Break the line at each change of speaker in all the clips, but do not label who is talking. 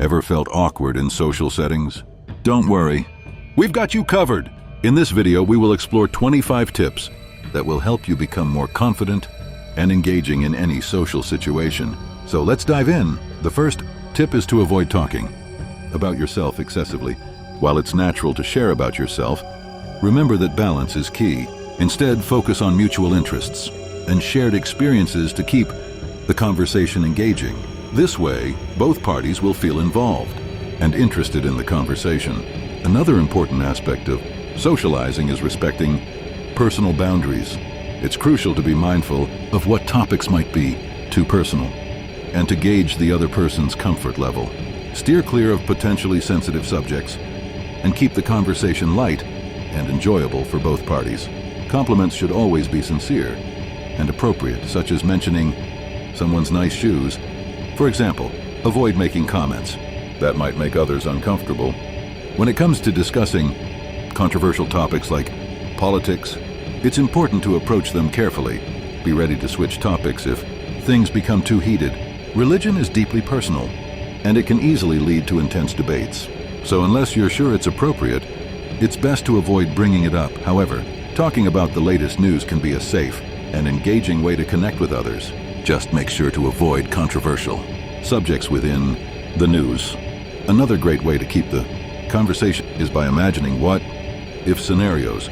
Ever felt awkward in social settings? Don't worry, we've got you covered. In this video, we will explore 25 tips that will help you become more confident and engaging in any social situation. So let's dive in. The first tip is to avoid talking about yourself excessively. While it's natural to share about yourself, remember that balance is key. Instead, focus on mutual interests and shared experiences to keep the conversation engaging. This way, both parties will feel involved and interested in the conversation. Another important aspect of socializing is respecting personal boundaries. It's crucial to be mindful of what topics might be too personal and to gauge the other person's comfort level. Steer clear of potentially sensitive subjects and keep the conversation light and enjoyable for both parties. Compliments should always be sincere and appropriate, such as mentioning someone's nice shoes. For example, avoid making comments that might make others uncomfortable. When it comes to discussing controversial topics like politics, it's important to approach them carefully. Be ready to switch topics if things become too heated. Religion is deeply personal, and it can easily lead to intense debates. So unless you're sure it's appropriate, it's best to avoid bringing it up. However, talking about the latest news can be a safe and engaging way to connect with others. Just make sure to avoid controversial subjects within the news. Another great way to keep the conversation is by imagining what-if scenarios.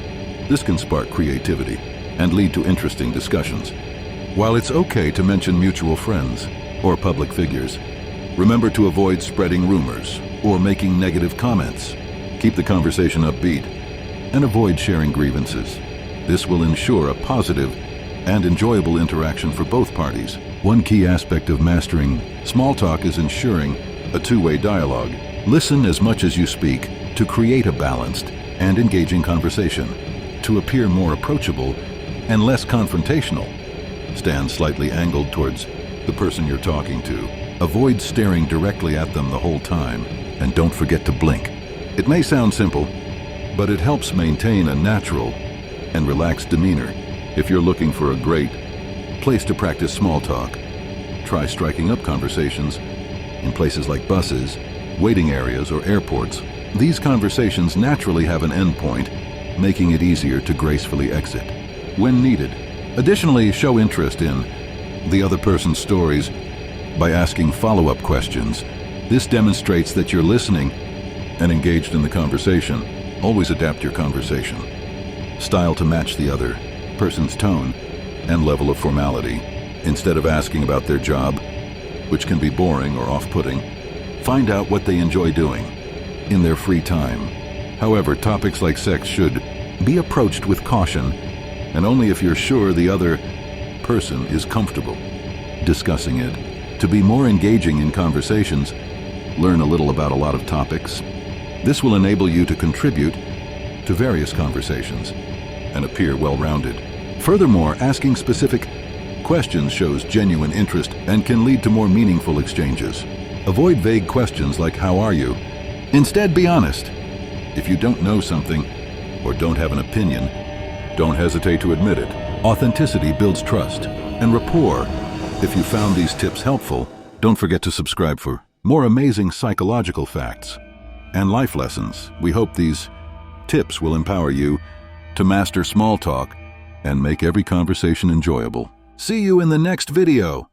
This can spark creativity and lead to interesting discussions. While it's okay to mention mutual friends or public figures, remember to avoid spreading rumors or making negative comments. Keep the conversation upbeat and avoid sharing grievances. This will ensure a positive and enjoyable interaction for both parties. One key aspect of mastering small talk is ensuring a two-way dialogue. Listen as much as you speak to create a balanced and engaging conversation. To appear more approachable and less confrontational, stand slightly angled towards the person you're talking to. Avoid staring directly at them the whole time, and don't forget to blink. It may sound simple, but it helps maintain a natural and relaxed demeanor. If you're looking for a great place to practice small talk, try striking up conversations in places like buses, waiting areas, or airports. These conversations naturally have an endpoint, making it easier to gracefully exit when needed. Additionally, show interest in the other person's stories by asking follow-up questions. This demonstrates that you're listening and engaged in the conversation. Always adapt your conversation style to match the other person's tone and level of formality. Instead of asking about their job, which can be boring or off-putting, find out what they enjoy doing in their free time. However, topics like sex should be approached with caution, and only if you're sure the other person is comfortable discussing it. To be more engaging in conversations, learn a little about a lot of topics. This will enable you to contribute to various conversations and appear well-rounded. Furthermore, asking specific questions shows genuine interest and can lead to more meaningful exchanges. Avoid vague questions like "How are you?" Instead, be honest. If you don't know something or don't have an opinion, don't hesitate to admit it. Authenticity builds trust and rapport. If you found these tips helpful, don't forget to subscribe for more amazing psychological facts and life lessons. We hope these tips will empower you to master small talk and make every conversation enjoyable. See you in the next video.